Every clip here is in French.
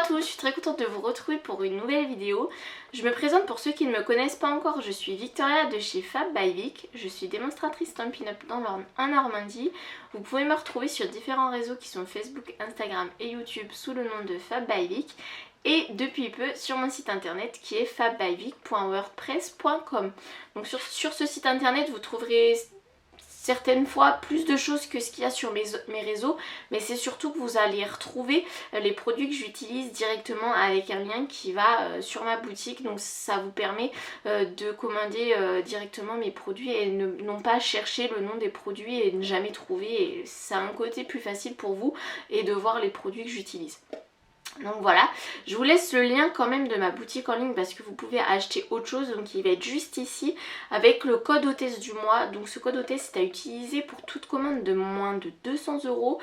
tous, je suis très contente de vous retrouver pour une nouvelle vidéo. Je me présente pour ceux qui ne me connaissent pas encore, je suis Victoria de chez Fab by Vic. Je suis démonstratrice Stampin' Up en Normandie. Vous pouvez me retrouver sur différents réseaux qui sont Facebook, Instagram et YouTube sous le nom de Fab by Vic. Et depuis peu sur mon site internet qui est fabbyvic.wordpress.com. Donc sur ce site internet vous trouverez certaines fois plus de choses que ce qu'il y a sur mes réseaux, mais c'est surtout que vous allez retrouver les produits que j'utilise directement avec un lien qui va sur ma boutique, donc ça vous permet de commander directement mes produits et non pas chercher le nom des produits et ne jamais trouver, et ça a un côté plus facile pour vous et de voir les produits que j'utilise. Donc voilà, je vous laisse le lien quand même de ma boutique en ligne parce que vous pouvez acheter autre chose, donc il va être juste ici avec le code hôtesse du mois. Donc ce code hôtesse c'est à utiliser pour toute commande de moins de 200 €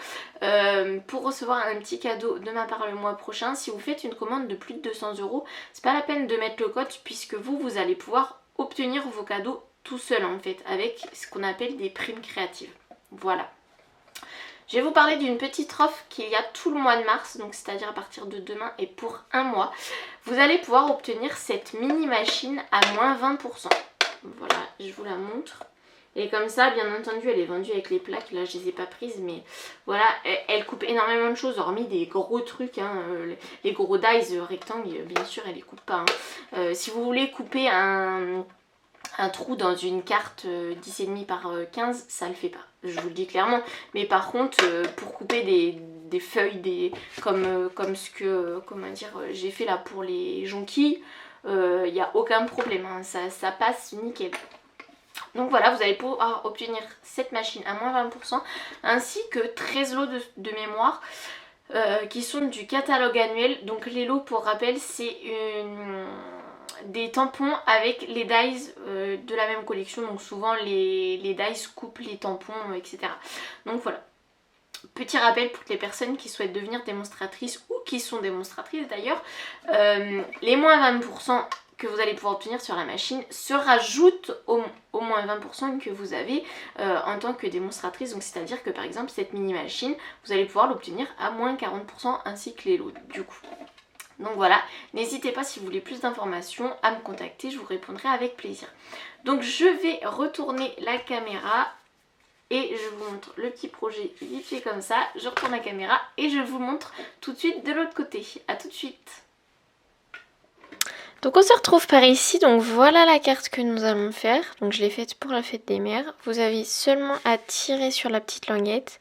pour recevoir un petit cadeau de ma part le mois prochain. Si vous faites une commande de plus de 200 €, c'est pas la peine de mettre le code puisque vous allez pouvoir obtenir vos cadeaux tout seul en fait avec ce qu'on appelle des primes créatives. Voilà. Je vais vous parler d'une petite offre qu'il y a tout le mois de mars, donc c'est-à-dire à partir de demain et pour un mois. Vous allez pouvoir obtenir cette mini machine à moins 20%. Voilà, je vous la montre. Et comme ça, bien entendu, elle est vendue avec les plaques. Là, je les ai pas prises, mais voilà, elle coupe énormément de choses, hormis des gros trucs, hein, les gros dies rectangles, bien sûr, elle les coupe pas. Hein. Si vous voulez couper un trou dans une carte 10,5 par 15, ça le fait pas, je vous le dis clairement. Mais par contre pour couper des feuilles comme ce que j'ai fait là pour les jonquilles, il n'y a aucun problème, hein, ça passe nickel. Donc voilà, vous allez pouvoir obtenir cette machine à moins 20% ainsi que 13 lots de mémoire qui sont du catalogue annuel. Donc les lots, pour rappel, c'est des tampons avec les dies de la même collection, donc souvent les dies coupent les tampons, etc. Donc voilà, petit rappel pour les personnes qui souhaitent devenir démonstratrices ou qui sont démonstratrices d'ailleurs, les moins 20% que vous allez pouvoir obtenir sur la machine se rajoutent au moins 20% que vous avez en tant que démonstratrice. Donc c'est à dire que par exemple cette mini machine, vous allez pouvoir l'obtenir à moins 40% ainsi que les lots du coup. Donc voilà, n'hésitez pas si vous voulez plus d'informations à me contacter, je vous répondrai avec plaisir. Donc je vais retourner la caméra et je vous montre le petit projet vite fait comme ça. Je retourne la caméra et je vous montre tout de suite de l'autre côté. A tout de suite. Donc on se retrouve par ici, donc voilà la carte que nous allons faire. Donc je l'ai faite pour la fête des mères. Vous avez seulement à tirer sur la petite languette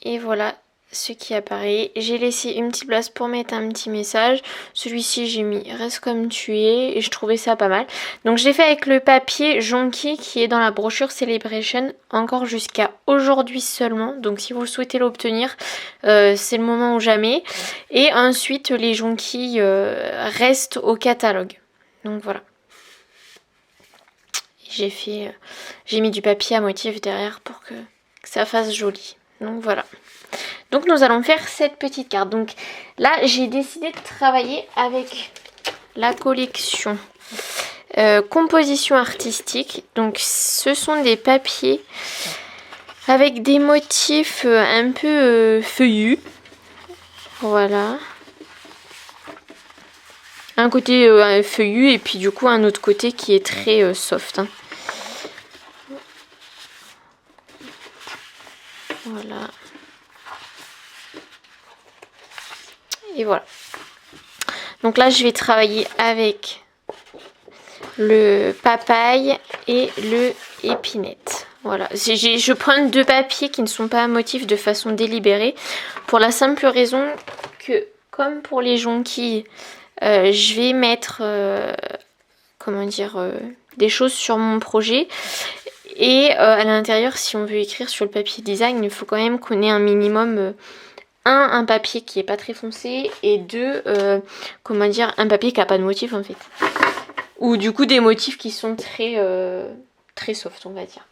et voilà ce qui apparaît. J'ai laissé une petite place pour mettre un petit message. Celui-ci j'ai mis reste comme tu es et je trouvais ça pas mal. Donc je l'ai fait avec le papier jonquille qui est dans la brochure Celebration encore jusqu'à aujourd'hui seulement. Donc si vous souhaitez l'obtenir, c'est le moment ou jamais. Et ensuite les jonquilles restent au catalogue. Donc voilà. J'ai mis du papier à motif derrière pour que ça fasse joli. Donc voilà. Donc nous allons faire cette petite carte. Donc là j'ai décidé de travailler avec la collection composition artistique. Donc ce sont des papiers avec des motifs un peu feuillus. Voilà. Un côté feuillu et puis du coup un autre côté qui est très soft. Hein. Voilà. Et voilà. Donc là, je vais travailler avec le papaye et le épinette. Voilà. Je prends deux papiers qui ne sont pas à motif de façon délibérée pour la simple raison que, comme pour les jonquilles, je vais mettre des choses sur mon projet. Et à l'intérieur, si on veut écrire sur le papier design, il faut quand même qu'on ait un minimum... un papier qui est pas très foncé et deux, un papier qui a pas de motif en fait. Ou du coup des motifs qui sont très soft on va dire.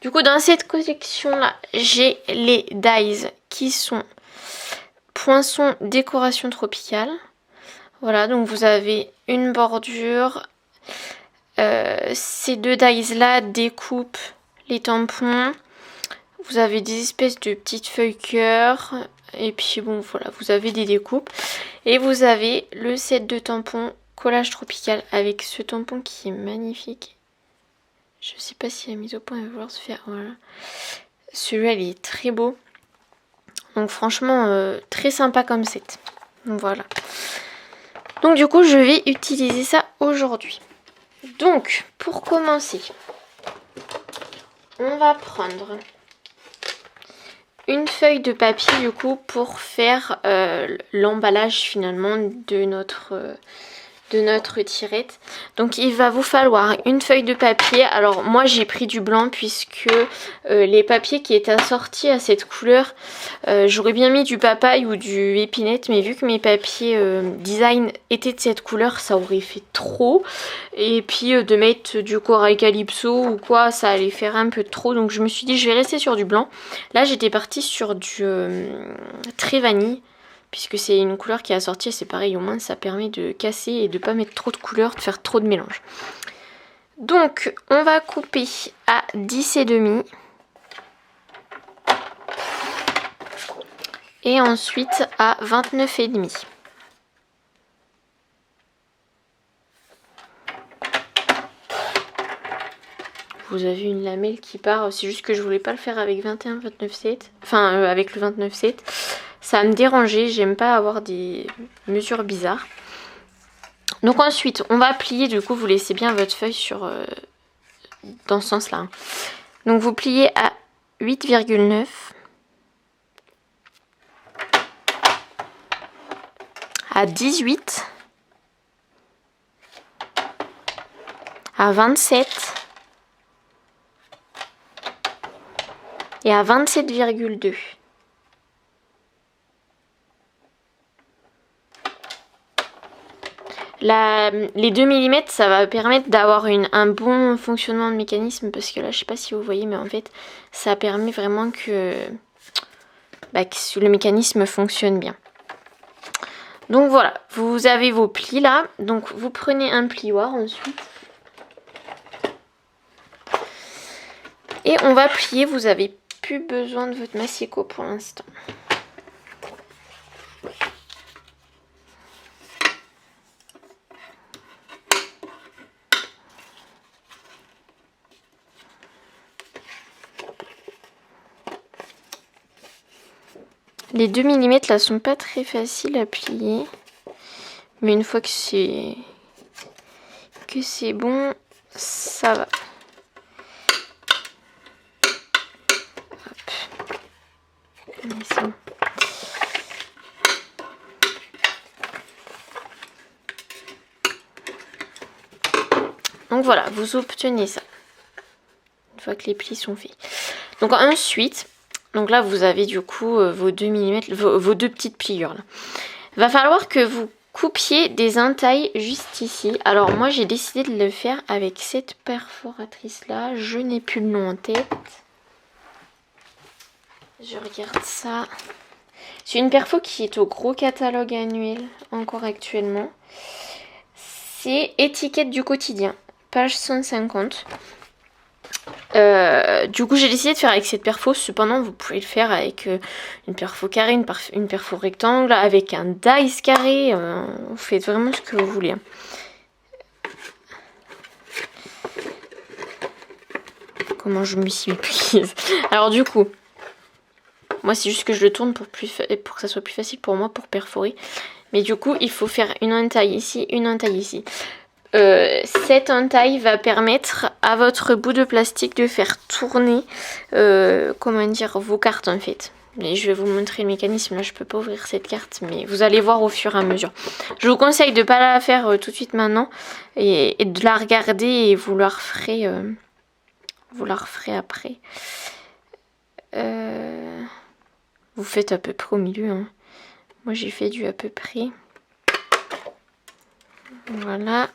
Du coup dans cette collection là, j'ai les dies qui sont poinçon décoration tropicale. Voilà, donc vous avez une bordure. Ces deux dies là découpent les tampons. Vous avez des espèces de petites feuilles cœur, Et puis bon voilà, vous avez des découpes. Et vous avez le set de tampons collage tropical avec ce tampon qui est magnifique. Je sais pas si la mise au point va vouloir se faire. Voilà. Celui-là il est très beau. Donc franchement très sympa comme set. Donc voilà. Donc du coup je vais utiliser ça aujourd'hui. Donc pour commencer, on va prendre une feuille de papier du coup pour faire l'emballage finalement de notre tirette. Donc il va vous falloir une feuille de papier. Alors moi j'ai pris du blanc puisque les papiers qui étaient assortis à cette couleur, j'aurais bien mis du papaye ou du épinette, mais vu que mes papiers design étaient de cette couleur, ça aurait fait trop. Et puis de mettre du corail calypso ou quoi, ça allait faire un peu trop. Donc je me suis dit je vais rester sur du blanc. Là j'étais partie sur du très vanille. Puisque c'est une couleur qui est assortie, c'est pareil, au moins ça permet de casser et de pas mettre trop de couleurs, de faire trop de mélange. Donc on va couper à 10,5 et ensuite à 29,5. Vous avez une lamelle qui part, c'est juste que je voulais pas le faire avec 21, 29,7, enfin avec le 29,7. Ça me dérangeait, j'aime pas avoir des mesures bizarres. Donc ensuite, on va plier, du coup vous laissez bien votre feuille sur dans ce sens-là. Hein. Donc vous pliez à 8,9, à 18, à 27 et à 27,2. Les 2 mm ça va permettre d'avoir un bon fonctionnement de mécanisme, parce que là je sais pas si vous voyez, mais en fait ça permet vraiment que le mécanisme fonctionne bien. Donc voilà, vous avez vos plis là, donc vous prenez un plioir ensuite et on va plier. Vous avez plus besoin de votre massicot pour l'instant. Les 2 mm là sont pas très faciles à plier, mais une fois que c'est bon, ça va. Hop. Donc voilà, vous obtenez ça une fois que les plis sont faits. Donc ensuite, donc là vous avez du coup vos 2 mm, vos 2 petites pliures là. Va falloir que vous coupiez des entailles juste ici. Alors moi j'ai décidé de le faire avec cette perforatrice là, je n'ai plus le nom en tête. Je regarde ça. C'est une perfo qui est au gros catalogue annuel encore actuellement. C'est étiquette du quotidien, page 150. Du coup j'ai décidé de faire avec cette perfo. Cependant vous pouvez le faire avec une perfo carrée, une perfo rectangle, avec un dice carré, vous faites vraiment ce que vous voulez. Comment je m'y suis prise. Alors du coup, moi c'est juste que je le tourne pour que ça soit plus facile pour moi pour perforer. Mais du coup il faut faire une entaille ici, une entaille ici. Cette entaille va permettre à votre bout de plastique de faire tourner vos cartes en fait. Et je vais vous montrer le mécanisme. Là je peux pas ouvrir cette carte, mais vous allez voir au fur et à mesure. Je vous conseille de ne pas la faire tout de suite maintenant et de la regarder, et vous la referez après. Vous faites à peu près au milieu. Hein. Moi j'ai fait du à peu près. Voilà.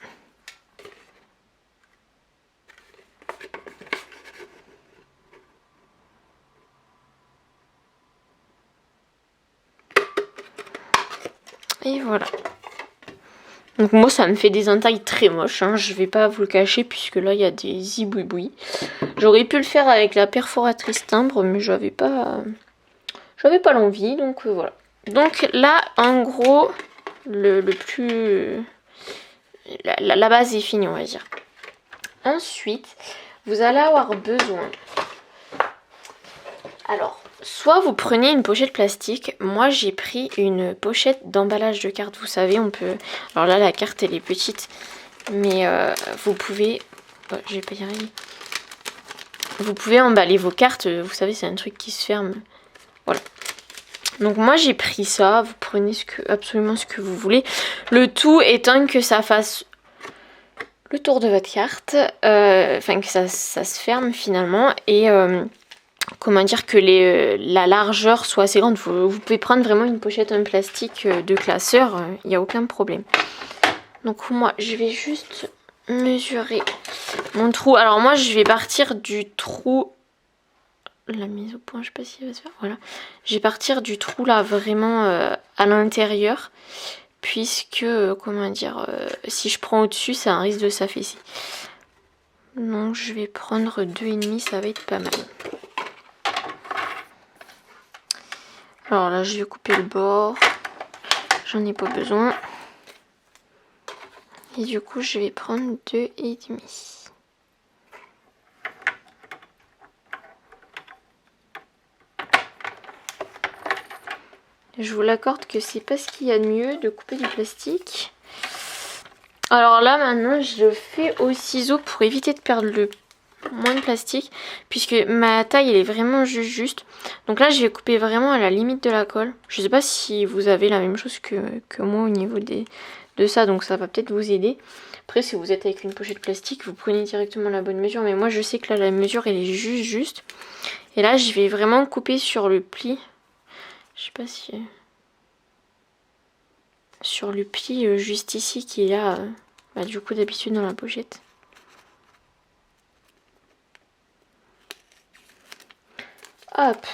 Et voilà. Donc moi ça me fait des entailles très moches, hein. Je vais pas vous le cacher puisque là il y a des zibouibouis. J'aurais pu le faire avec la perforatrice timbre, mais j'avais pas j'avais pas l'envie, donc voilà. Donc là, en gros, le plus... La base est finie, on va dire. Ensuite, vous allez avoir besoin... Alors, soit vous prenez une pochette plastique. Moi, j'ai pris une pochette d'emballage de cartes. Vous savez, on peut... Alors là, la carte, elle est petite. Mais vous pouvez... Oh, je vais pas y arriver. Vous pouvez emballer vos cartes. Vous savez, c'est un truc qui se ferme. Voilà. Donc moi, j'ai pris ça. Vous prenez absolument ce que vous voulez. Le tout étant que ça fasse le tour de votre carte. Enfin, que ça se ferme finalement. Et... comment dire, que la largeur soit assez grande. Vous pouvez prendre vraiment une pochette en plastique de classeur, il n'y a aucun problème. Donc moi, je vais juste mesurer mon trou. Alors moi, je vais partir du trou... La mise au point, je sais pas si elle va se faire. Voilà. Je vais partir du trou là, vraiment à l'intérieur. Puisque, comment dire, si je prends au-dessus, ça a un risque de s'affaisser. Donc je vais prendre 2,5, ça va être pas mal. Alors là, je vais couper le bord. J'en ai pas besoin. Et du coup, je vais prendre 2,5. Je vous l'accorde que c'est pas ce qu'il y a de mieux de couper du plastique. Alors là, maintenant, je le fais au ciseau pour éviter de perdre le moins de plastique. Puisque ma taille, elle est vraiment juste. Donc là, je vais couper vraiment à la limite de la colle. Je sais pas si vous avez la même chose que moi au niveau de ça. Donc ça va peut-être vous aider. Après, si vous êtes avec une pochette plastique, vous prenez directement la bonne mesure. Mais moi, je sais que là, la mesure, elle est juste. Et là, je vais vraiment couper sur le pli. Je sais pas si... Sur le pli juste ici qui est là, du coup, d'habitude dans la pochette. Hop.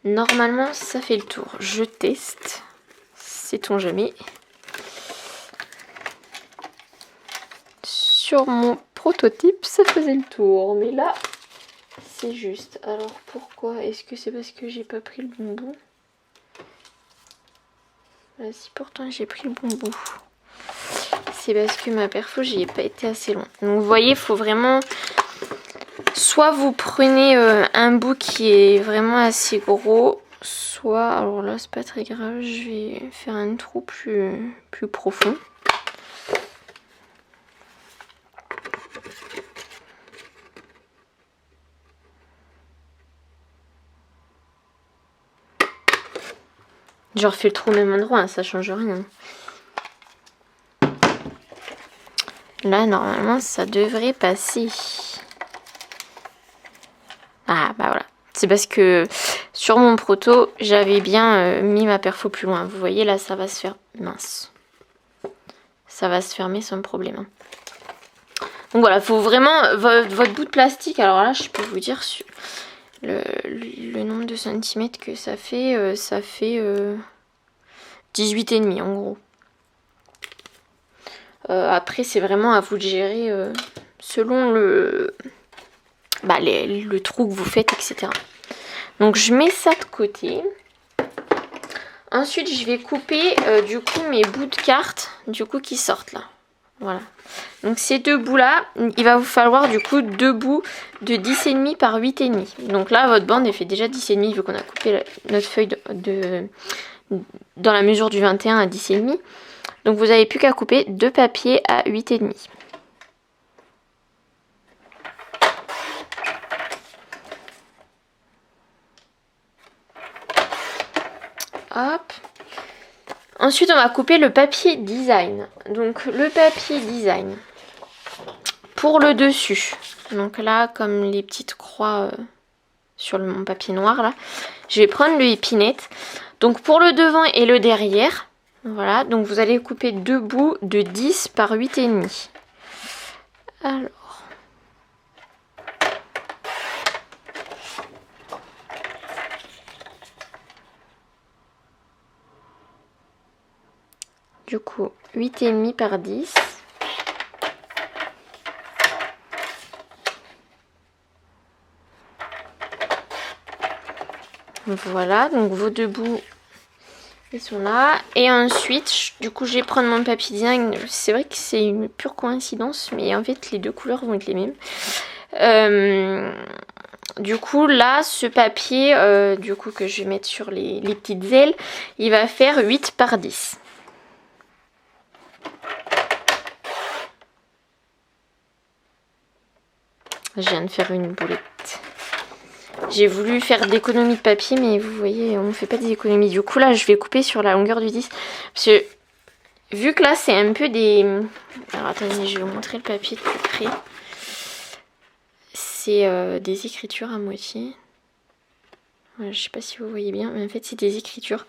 Normalement, ça fait le tour. Je teste. Sait-on jamais. Sur mon prototype, ça faisait le tour. Mais là, c'est juste. Alors, pourquoi? Est-ce que c'est parce que j'ai pas pris le bon bout? Si pourtant j'ai pris le bon bout. C'est parce que ma perfo, j'y ai pas été assez loin. Donc, vous voyez, il faut vraiment... Soit vous prenez un bout qui est vraiment assez gros, soit... Alors là, c'est pas très grave, je vais faire un trou plus profond. Je refais le trou au même endroit, hein, ça change rien. Là, normalement, ça devrait passer. Ah, bah voilà. C'est parce que sur mon proto, j'avais bien mis ma perfo plus loin. Vous voyez, là, ça va se faire mince. Ça va se fermer sans problème. Hein. Donc voilà, il faut vraiment votre bout de plastique. Alors là, je peux vous dire le nombre de centimètres que ça fait 18,5 en gros. Après, c'est vraiment à vous de gérer selon le trou que vous faites, etc. Donc, je mets ça de côté. Ensuite, je vais couper du coup mes bouts de cartes du coup qui sortent là. Voilà. Donc, ces deux bouts-là, il va vous falloir du coup deux bouts de 10,5 par 8,5. Donc là, votre bande, elle fait déjà 10,5 vu qu'on a coupé notre feuille dans la mesure du 21 à 10,5. Donc vous n'avez plus qu'à couper deux papiers à 8,5. Hop. Ensuite on va couper le papier design. Donc le papier design. Pour le dessus. Donc là comme les petites croix sur mon papier noir là. Je vais prendre le épinette. Donc pour le devant et le derrière. Voilà, donc vous allez couper deux bouts de 10 par 8,5. Alors. Du coup, 8,5 par 10. Voilà, donc vos deux bouts, ils sont là. Et ensuite, du coup, je vais prendre mon papier design. C'est vrai que c'est une pure coïncidence, mais en fait, les deux couleurs vont être les mêmes. Du coup, là, ce papier, du coup, que je vais mettre sur les petites ailes, il va faire 8 par 10. Je viens de faire une boulette. J'ai voulu faire d'économie de papier, mais vous voyez, on ne fait pas des économies. Du coup, là, je vais couper sur la longueur du 10. Parce que, vu que là, c'est un peu des... Alors, attendez, je vais vous montrer le papier de plus près. C'est des écritures à moitié. Voilà, je sais pas si vous voyez bien, mais en fait, c'est des écritures.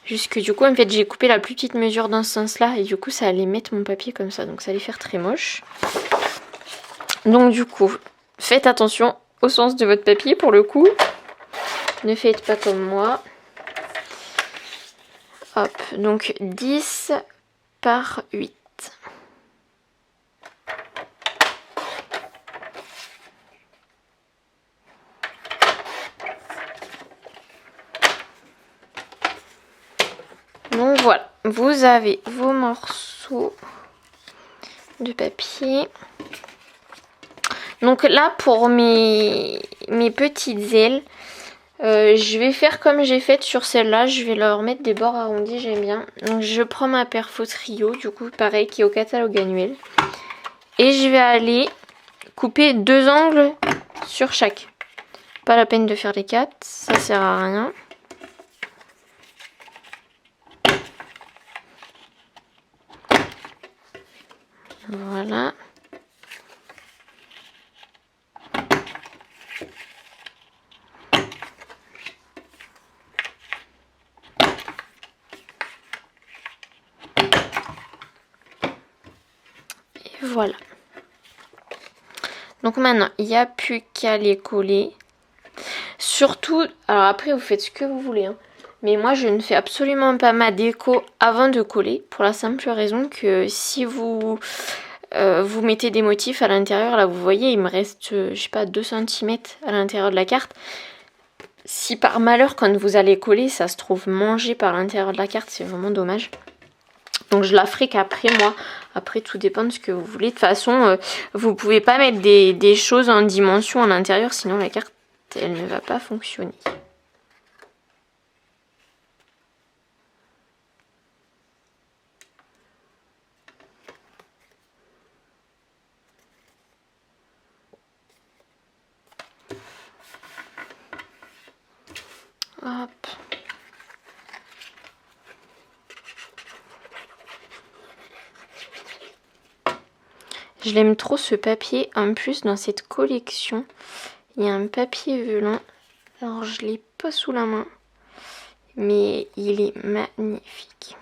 Juste que, du coup, en fait, j'ai coupé la plus petite mesure dans ce sens-là. Et du coup, ça allait mettre mon papier comme ça. Donc, ça allait faire très moche. Donc, du coup, faites attention au sens de votre papier pour le coup. Ne faites pas comme moi. Hop, donc 10 par 8. Donc voilà, vous avez vos morceaux de papier. Donc là, pour mes petites ailes, je vais faire comme j'ai fait sur celle-là. Je vais leur mettre des bords arrondis, j'aime bien. Donc je prends ma Perfo Trio, du coup pareil, qui est au catalogue annuel. Et je vais aller couper 2 angles sur chaque. Pas la peine de faire les 4, ça sert à rien. Voilà. Et voilà. Donc maintenant, il n'y a plus qu'à les coller. Surtout, alors après vous faites ce que vous voulez, hein. Mais moi je ne fais absolument pas ma déco avant de coller. Pour la simple raison que si vous mettez des motifs à l'intérieur, là vous voyez il me reste, je sais pas, 2 cm à l'intérieur de la carte. Si par malheur quand vous allez coller ça se trouve mangé par l'intérieur de la carte, c'est vraiment dommage. Donc je la ferai qu'après moi. Après tout dépend de ce que vous voulez. De toute façon vous pouvez pas mettre des choses en dimension à l'intérieur, sinon la carte elle ne va pas fonctionner. Hop. Je l'aime trop ce papier. En plus dans cette collection, il y a un papier velin. Alors je l'ai pas sous la main, mais il est magnifique.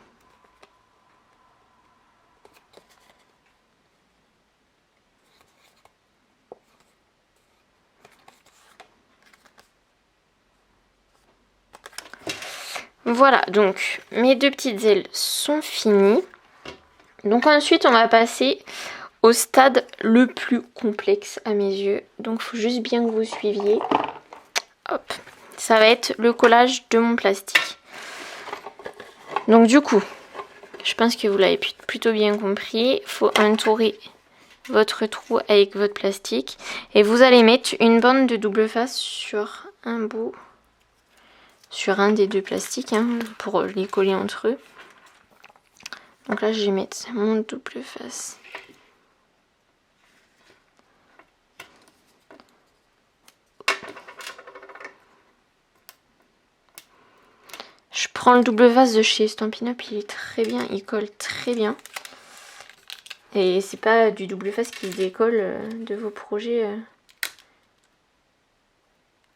Voilà, donc mes 2 petites ailes sont finies. Donc ensuite on va passer au stade le plus complexe à mes yeux. Donc il faut juste bien que vous suiviez. Hop, ça va être le collage de mon plastique. Donc du coup, je pense que vous l'avez plutôt bien compris. Il faut entourer votre trou avec votre plastique. Et vous allez mettre une bande de double face sur un bout. Sur un des 2 plastiques, hein, pour les coller entre eux. Donc là, je vais mettre mon double face. Je prends le double face de chez Stampin' Up, il est très bien, il colle très bien. Et c'est pas du double face qui se décolle de vos projets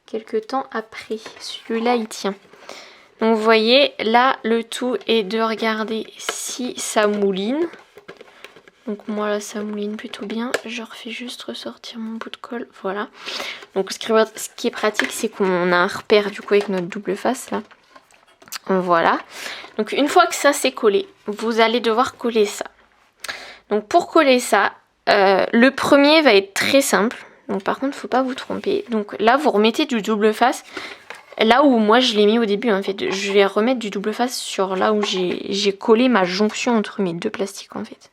quelques temps après. Celui-là, il tient. Donc vous voyez, là, le tout est de regarder si ça mouline. Donc moi, là, ça mouline plutôt bien. Je refais juste ressortir mon bout de colle. Voilà. Donc ce qui est pratique, c'est qu'on a un repère du coup avec notre double face, là. Voilà. Donc une fois que ça c'est collé, vous allez devoir coller ça. Donc pour coller ça, le premier va être très simple. Donc par contre, il ne faut pas vous tromper. Donc là, vous remettez du double face là où moi je l'ai mis au début en fait. Je vais remettre du double face sur là où j'ai collé ma jonction entre mes deux plastiques en fait.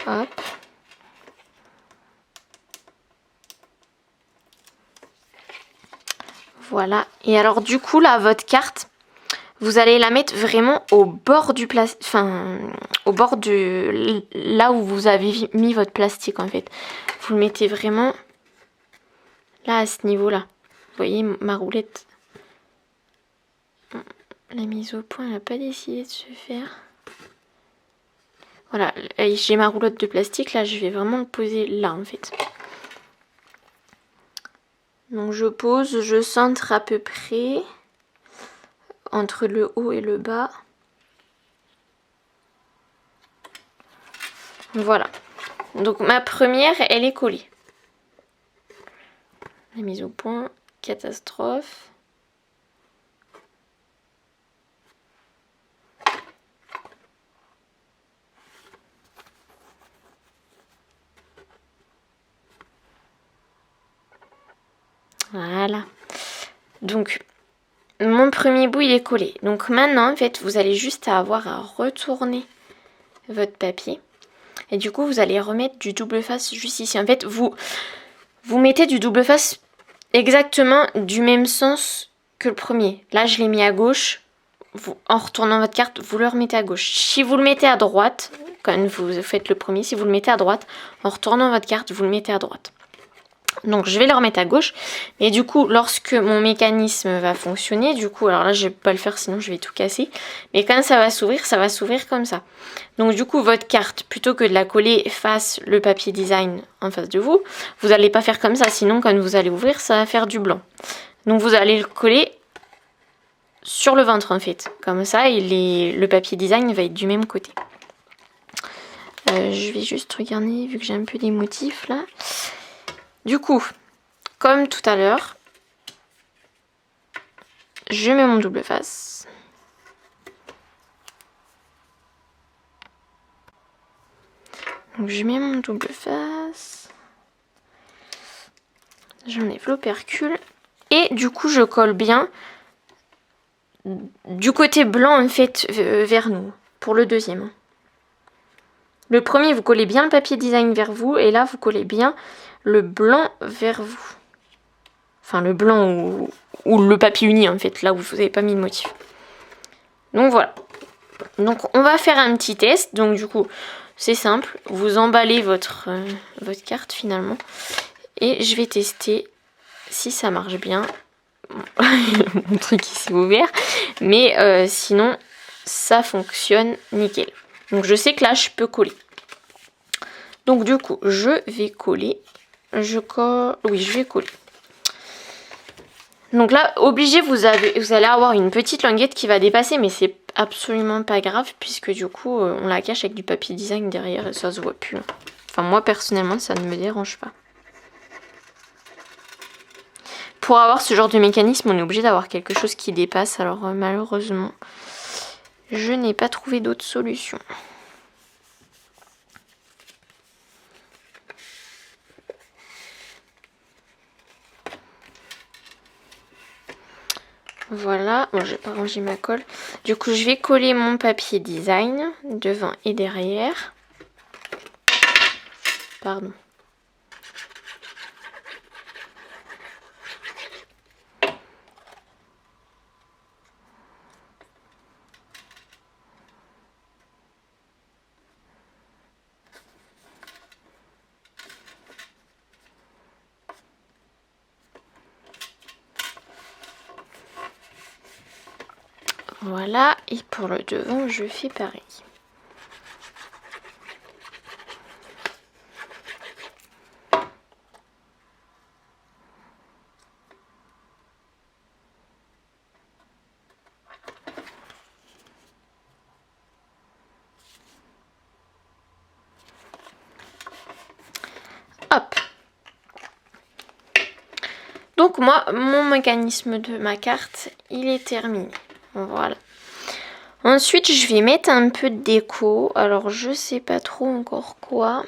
Hop. Voilà. Et alors du coup là, votre carte, vous allez la mettre vraiment au bord du plastique, enfin au bord de là où vous avez mis votre plastique en fait. Vous le mettez vraiment là à ce niveau-là. Vous voyez ma roulette. La mise au point, elle n'a pas décidé de se faire. Voilà, j'ai ma roulotte de plastique, là je vais vraiment le poser là en fait. Donc je pose, je centre à peu près entre le haut et le bas. Voilà. Donc ma première, elle est collée. La mise au point, catastrophe. Voilà. Donc, mon premier bout, il est collé. Donc maintenant, en fait, vous allez juste avoir à retourner votre papier. Et du coup, vous allez remettre du double face juste ici. En fait, vous mettez du double face exactement du même sens que le premier. Là, je l'ai mis à gauche. En retournant votre carte, vous le remettez à gauche. Si vous le mettez à droite, quand vous faites le premier, si vous le mettez à droite, en retournant votre carte, vous le mettez à droite. Donc je vais le remettre à gauche. Et du coup, lorsque mon mécanisme va fonctionner, du coup, alors là je vais pas le faire sinon je vais tout casser. Mais quand ça va s'ouvrir comme ça. Donc du coup, votre carte, plutôt que de la coller face le papier design en face de vous, vous n'allez pas faire comme ça. Sinon, quand vous allez ouvrir, ça va faire du blanc. Donc vous allez le coller sur le ventre en fait. Comme ça, le papier design va être du même côté. Je vais juste regarder, vu que j'ai un peu des motifs là. Du coup, comme tout à l'heure, je mets mon double face. Donc je mets mon double face. J'enlève l'opercule. Et du coup, je colle bien du côté blanc en fait vers nous, pour le deuxième. Le premier, vous collez bien le papier design vers vous. Et là, vous collez bien le blanc vers vous. Enfin, le blanc ou le papier uni en fait, là où vous n'avez pas mis de motif. Donc voilà. Donc on va faire un petit test. Donc du coup, c'est simple. Vous emballez votre carte finalement. Et je vais tester si ça marche bien. Mon truc il s'est ouvert. Mais sinon, ça fonctionne nickel. Donc je sais que là, je peux coller. Donc du coup, je vais coller. Oui, je vais coller. Donc là, obligé, vous allez avoir une petite languette qui va dépasser, mais c'est absolument pas grave, puisque du coup, on la cache avec du papier design derrière et ça se voit plus. Enfin, moi, personnellement, ça ne me dérange pas. Pour avoir ce genre de mécanisme, on est obligé d'avoir quelque chose qui dépasse, alors malheureusement, je n'ai pas trouvé d'autre solution. Voilà, bon j'ai pas rangé ma colle. Du coup je vais coller mon papier design devant et derrière. Pardon. Voilà, et pour le devant, je fais pareil. Hop. Donc moi, mon mécanisme de ma carte, il est terminé. Voilà. Ensuite, je vais mettre un peu de déco. Alors, je sais pas trop encore quoi.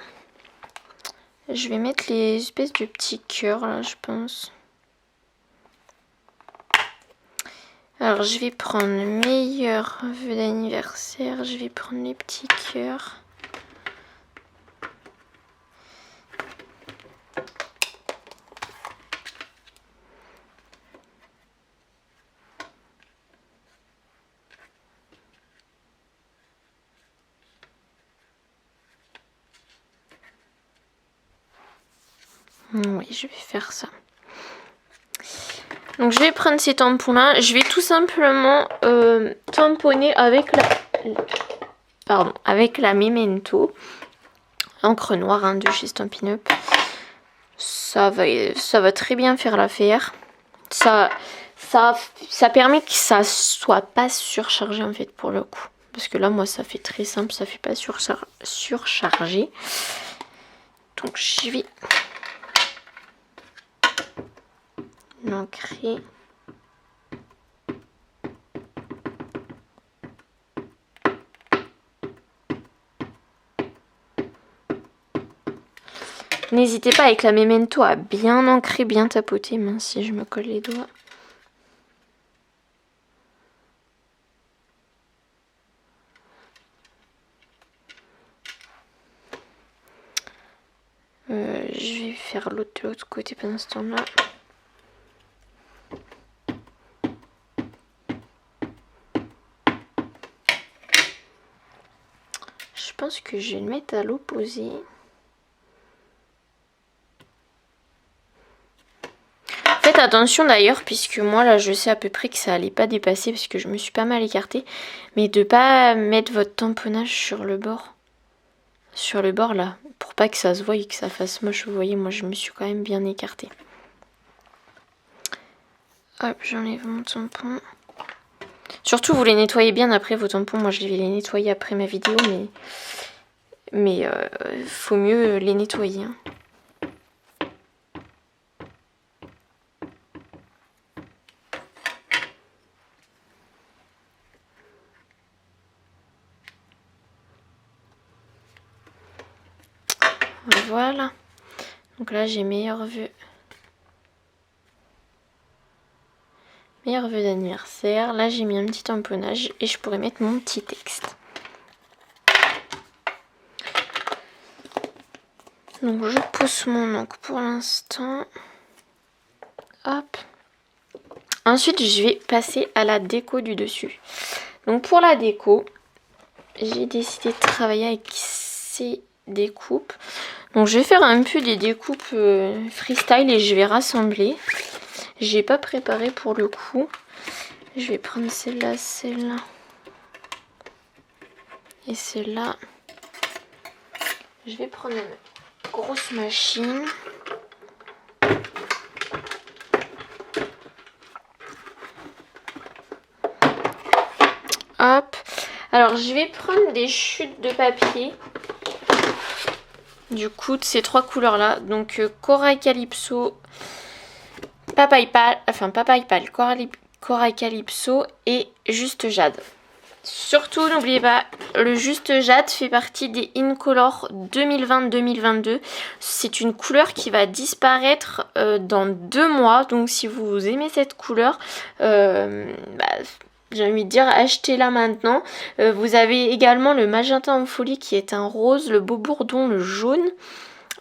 Je vais mettre les espèces de petits cœurs là, je pense. Alors je vais prendre meilleur vœu d'anniversaire, je vais prendre les petits cœurs. Oui, je vais faire ça. Donc je vais prendre ces tampons là. Je vais tout simplement tamponner avec la Memento. Encre noire hein, de chez Stampin' Up. Ça va très bien faire l'affaire. Ça permet que ça soit pas surchargé en fait pour le coup. Parce que là moi ça fait très simple, ça fait pas surchargé. Donc je vais l'ancrer. N'hésitez pas avec la Memento à bien ancrer, bien tapoter, mince si je me colle les doigts. Je vais faire l'autre de l'autre côté pendant ce temps-là. Je pense que je vais le mettre à l'opposé. Faites attention d'ailleurs, puisque moi là je sais à peu près que ça allait pas dépasser parce que je me suis pas mal écartée. Mais de pas mettre votre tamponnage sur le bord. Sur le bord là, pour pas que ça se voie et que ça fasse moche. Vous voyez, moi je me suis quand même bien écartée. Hop, j'enlève mon tampon. Surtout vous les nettoyez bien après vos tampons. Moi je vais les nettoyer après ma vidéo, mais faut mieux les nettoyer. Hein. Voilà. Donc là j'ai meilleur vœu d'anniversaire. Là j'ai mis un petit tamponnage et je pourrais mettre mon petit texte. Donc je pousse mon encre pour l'instant. Hop. Ensuite je vais passer à la déco du dessus. Donc pour la déco, j'ai décidé de travailler avec ces découpes. Donc je vais faire un peu des découpes freestyle et je vais rassembler. J'ai pas préparé pour le coup. Je vais prendre celle-là, celle-là et celle-là. Je vais prendre une grosse machine. Hop. Alors je vais prendre des chutes de papier. Du coup de ces trois couleurs là. Donc Corail Calypso, Papaye Pâle, Corail Calypso et Juste Jade. Surtout n'oubliez pas, le Juste Jade fait partie des Incolor 2020-2022. C'est une couleur qui va disparaître dans 2 mois. Donc si vous aimez cette couleur, j'ai envie de dire achetez-la maintenant. Vous avez également le Magenta en folie qui est un rose, le Beau Bourdon le jaune,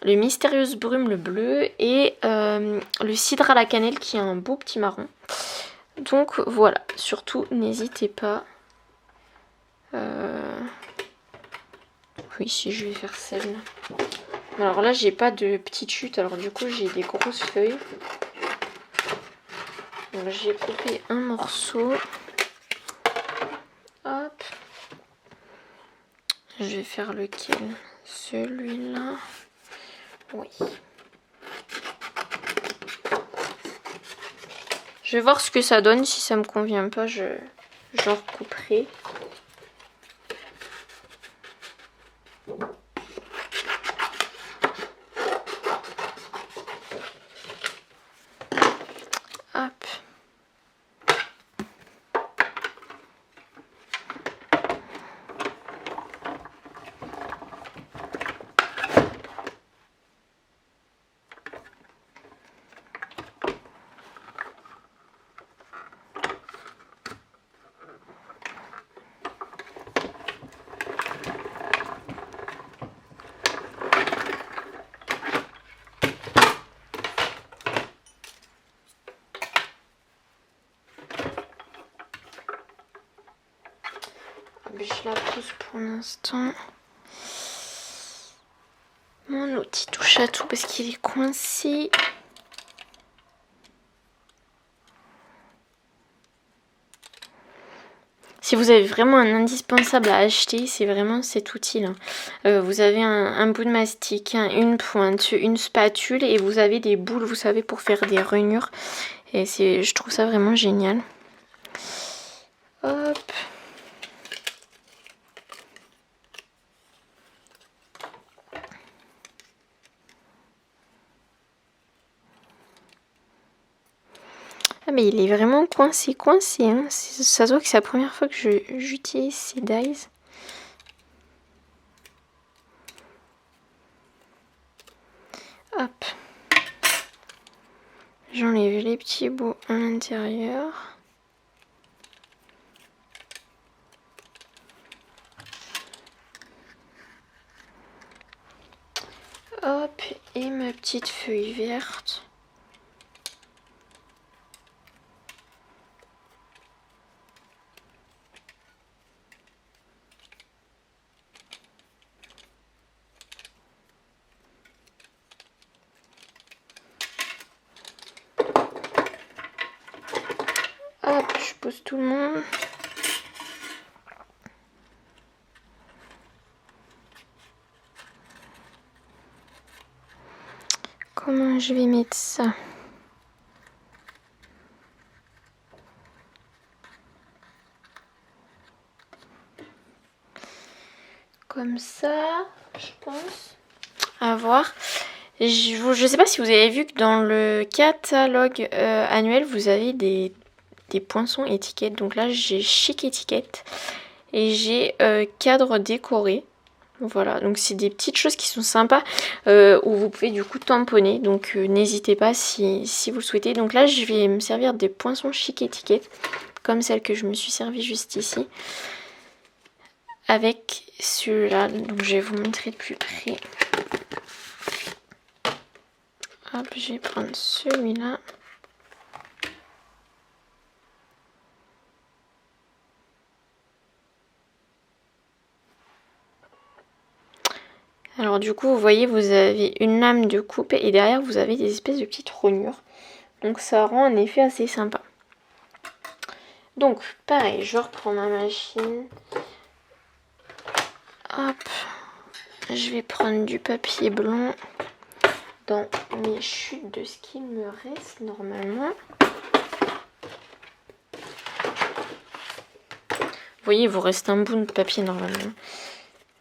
le Mystérieuse Brume le bleu et le Cidre à la cannelle qui est un beau petit marron. Donc voilà, surtout n'hésitez pas. Oui, si je vais faire celle-là. Alors là, j'ai pas de petites chutes, alors du coup, j'ai des grosses feuilles. Donc j'ai coupé un morceau. Hop. Je vais faire lequel? Celui-là. Oui. Je vais voir ce que ça donne. Si ça me convient pas, j'en recouperai. Hop. je la pose pour l'instant. Mon outil touche à tout parce qu'il est coincé. Si vous avez vraiment un indispensable à acheter, c'est vraiment cet outil-là. Vous avez un bout de mastic, une pointe, une spatule et vous avez des boules, vous savez, pour faire des rainures. Et je trouve ça vraiment génial. Hop. Ah mais il est vraiment coincé. Hein. Ça se voit que c'est la première fois que j'utilise ces dies. Hop. J'enlève les petits bouts à l'intérieur. Hop, et ma petite feuille verte. Hop, je pose tout le monde. Comment je vais mettre ça? Comme ça, je pense. À voir. Je sais pas si vous avez vu que dans le catalogue annuel, vous avez des poinçons étiquettes. Donc là, j'ai chic étiquette et j'ai cadre décoré. Voilà, donc c'est des petites choses qui sont sympas où vous pouvez du coup tamponner. Donc n'hésitez pas si vous le souhaitez. Donc là, je vais me servir des poinçons chic étiquette comme celle que je me suis servi juste ici. Avec celui-là, donc je vais vous montrer de plus près. Hop, je vais prendre celui-là. Alors du coup, vous voyez, vous avez une lame de coupe et derrière, vous avez des espèces de petites rognures. Donc ça rend un effet assez sympa. Donc, pareil, je reprends ma machine. Hop, je vais prendre du papier blanc dans mes chutes de ce qu'il me reste normalement. Vous voyez, il vous reste un bout de papier normalement.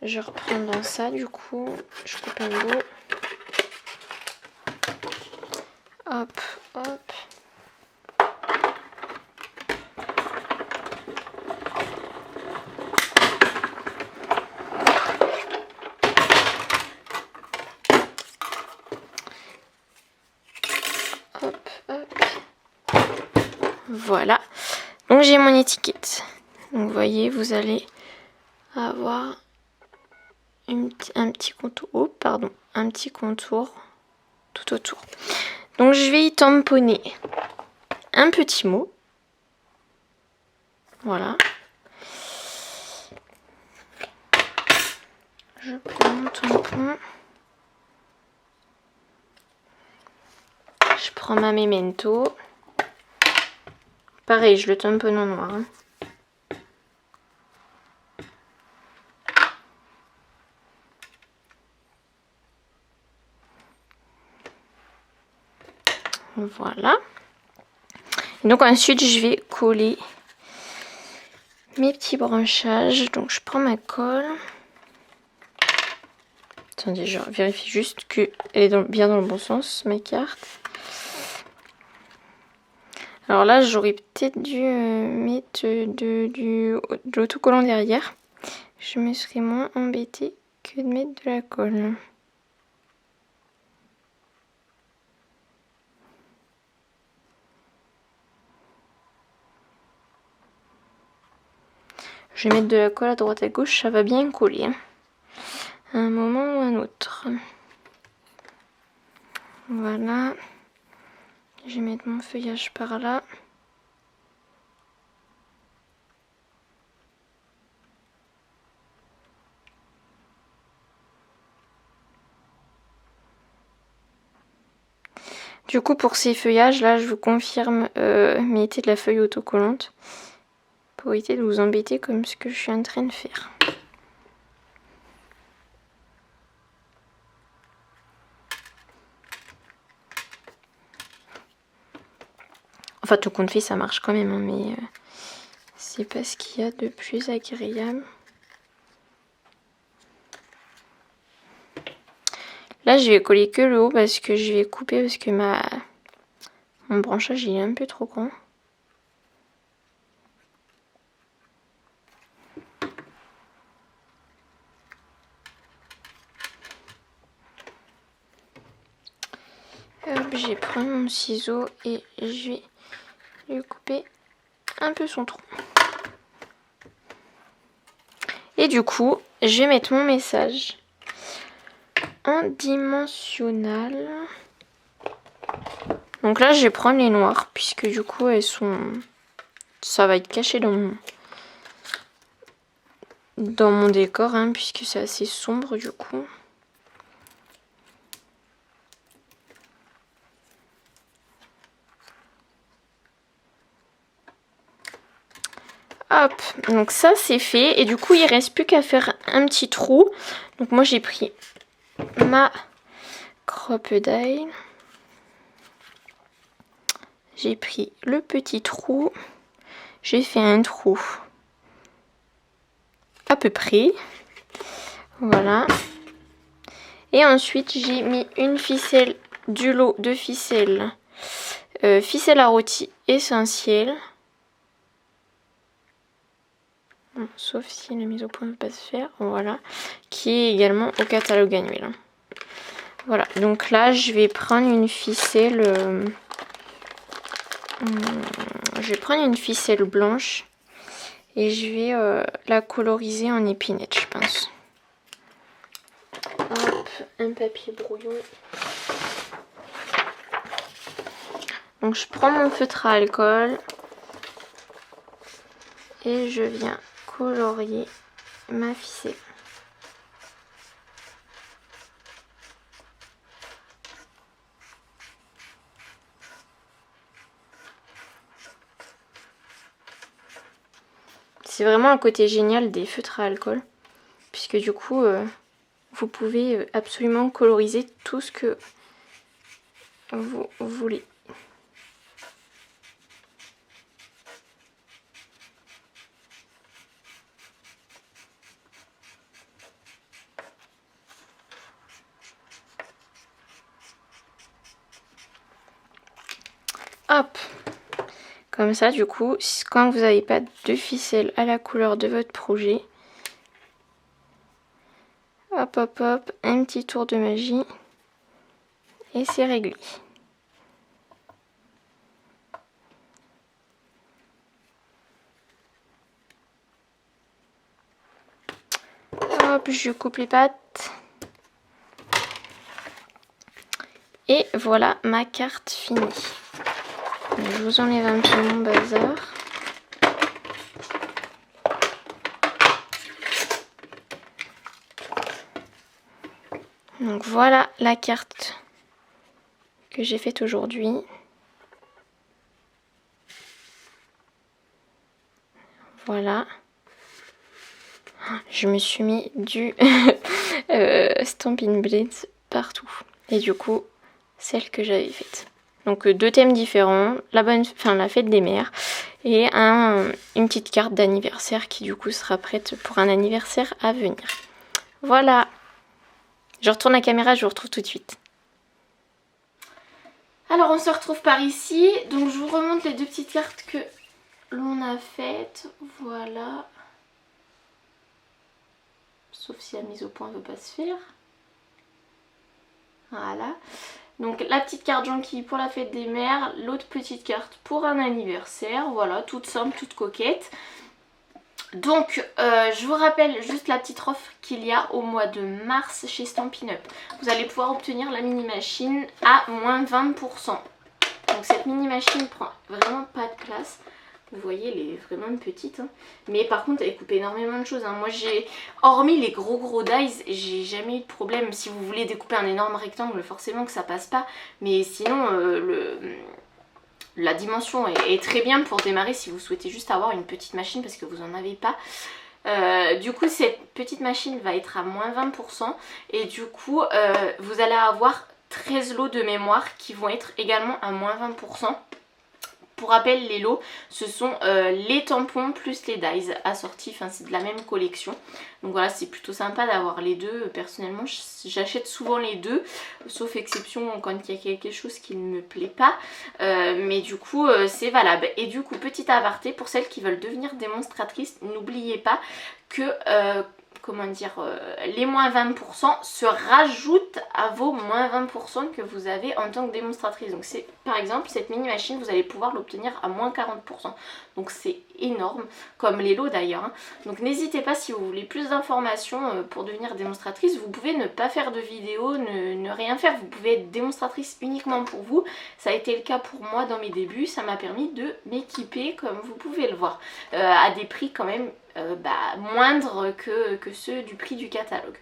Je reprends dans ça, du coup, je coupe un bout. Hop, hop. Hop, hop. Voilà. Donc j'ai mon étiquette. Donc vous voyez, vous allez avoir un petit contour. Oh, pardon, un petit contour tout autour. Donc je vais y tamponner un petit mot. Voilà. Je prends mon tampon. Je prends ma memento. Pareil, je le tamponne en noir. Hein. Voilà. Et donc ensuite, je vais coller mes petits branchages. Donc je prends ma colle. Attendez, je vérifie juste qu'elle est bien dans le bon sens, ma carte. Alors là, j'aurais peut-être dû mettre de l'autocollant derrière. Je me serais moins embêtée que de mettre de la colle. Je vais mettre de la colle à droite à gauche, ça va bien coller. Hein. À un moment ou un autre. Voilà. Je vais mettre mon feuillage par là. Du coup pour ces feuillages là je vous confirme mettez de la feuille autocollante pour éviter de vous embêter comme ce que je suis en train de faire. Enfin tout compte fait ça marche quand même hein, mais c'est pas ce qu'il y a de plus agréable. Là je vais coller que le haut parce que je vais couper parce que mon branchage il est un peu trop grand. Hop, je vais prendre mon ciseau et je vais lui couper un peu son trou. Et du coup, je vais mettre mon message en dimensionnel. Donc là, je vais prendre les noirs puisque du coup, ça va être caché dans mon décor hein, puisque c'est assez sombre du coup. Hop, donc ça c'est fait et du coup il reste plus qu'à faire un petit trou. Donc moi j'ai pris ma crocodile. J'ai pris le petit trou. J'ai fait un trou à peu près. Voilà. Et ensuite j'ai mis une ficelle du lot de ficelles. Ficelle à rôti essentielle. Bon, sauf si la mise au point ne peut pas se faire. Voilà. Qui est également au catalogue annuel. Voilà. Donc là je vais prendre une ficelle. Je vais prendre une ficelle blanche. Et je vais la coloriser en épinette je pense. Hop, un papier brouillon. Donc je prends mon feutre à alcool. Et je viens colorier ma ficelle. C'est vraiment un côté génial des feutres à alcool. Puisque du coup, vous pouvez absolument coloriser tout ce que vous voulez. Hop! Comme ça, du coup, quand vous n'avez pas de ficelle à la couleur de votre projet, hop, hop, hop, un petit tour de magie et c'est réglé. Hop, je coupe les pattes. Et voilà ma carte finie. Je vous enlève un peu mon bazar. Donc voilà la carte que j'ai faite aujourd'hui. Voilà. Je me suis mis du Stampin' Blitz partout. Et du coup, celle que j'avais faite. Donc deux thèmes différents, la fête des mères et une petite carte d'anniversaire qui du coup sera prête pour un anniversaire à venir. Voilà. Je retourne la caméra, je vous retrouve tout de suite. Alors on se retrouve par ici. Donc je vous remonte les deux petites cartes que l'on a faites. Voilà. Sauf si la mise au point ne veut pas se faire. Voilà. Donc la petite carte Jonquille pour la fête des mères, l'autre petite carte pour un anniversaire, voilà, toute simple, toute coquette. Donc je vous rappelle juste la petite offre qu'il y a au mois de mars chez Stampin' Up. Vous allez pouvoir obtenir la mini machine à moins 20%. Donc cette mini machine prend vraiment pas de place. Vous voyez, elle est vraiment petite, hein. Mais par contre elle coupe énormément de choses, hein. Moi j'ai, hormis les gros dies, j'ai jamais eu de problème. Si vous voulez découper un énorme rectangle, forcément que ça passe pas. Mais sinon la dimension est très bien pour démarrer si vous souhaitez juste avoir une petite machine parce que vous en avez pas. Du coup cette petite machine va être à moins 20% et du coup vous allez avoir 13 lots de mémoire qui vont être également à moins 20%. Pour rappel, les lots, ce sont les tampons plus les dies assortis, enfin c'est de la même collection. Donc voilà, c'est plutôt sympa d'avoir les deux. Personnellement, j'achète souvent les deux, sauf exception quand il y a quelque chose qui ne me plaît pas. Mais du coup, c'est valable. Et du coup, petit aparté, pour celles qui veulent devenir démonstratrices, n'oubliez pas que... comment dire, les moins 20% se rajoutent à vos moins 20% que vous avez en tant que démonstratrice. Donc c'est par exemple cette mini machine, vous allez pouvoir l'obtenir à moins 40%. Donc c'est énorme, comme les lots d'ailleurs, hein. Donc n'hésitez pas, si vous voulez plus d'informations pour devenir démonstratrice, vous pouvez ne pas faire de vidéo, ne rien faire, vous pouvez être démonstratrice uniquement pour vous. Ça a été le cas pour moi dans mes débuts, ça m'a permis de m'équiper comme vous pouvez le voir, à des prix quand même moindres que ceux du prix du catalogue.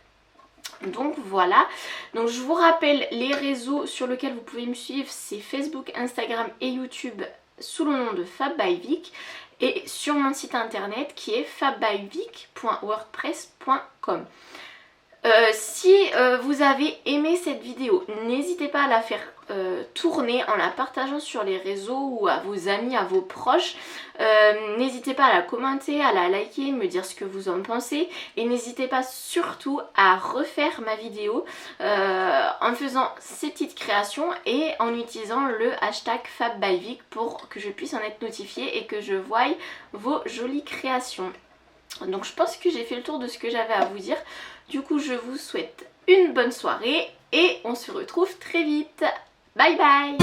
Donc voilà, donc je vous rappelle les réseaux sur lesquels vous pouvez me suivre, c'est Facebook, Instagram et YouTube sous le nom de Fab by Vic, et sur mon site internet qui est fabbyvic.wordpress.com. Si vous avez aimé cette vidéo, n'hésitez pas à la faire tourner en la partageant sur les réseaux ou à vos amis, à vos proches. N'hésitez pas à la commenter, à la liker, me dire ce que vous en pensez. Et n'hésitez pas surtout à refaire ma vidéo en faisant ces petites créations et en utilisant le hashtag FabByVic pour que je puisse en être notifiée et que je voie vos jolies créations. Donc je pense que j'ai fait le tour de ce que j'avais à vous dire. Du coup je vous souhaite une bonne soirée et on se retrouve très vite. Bye bye.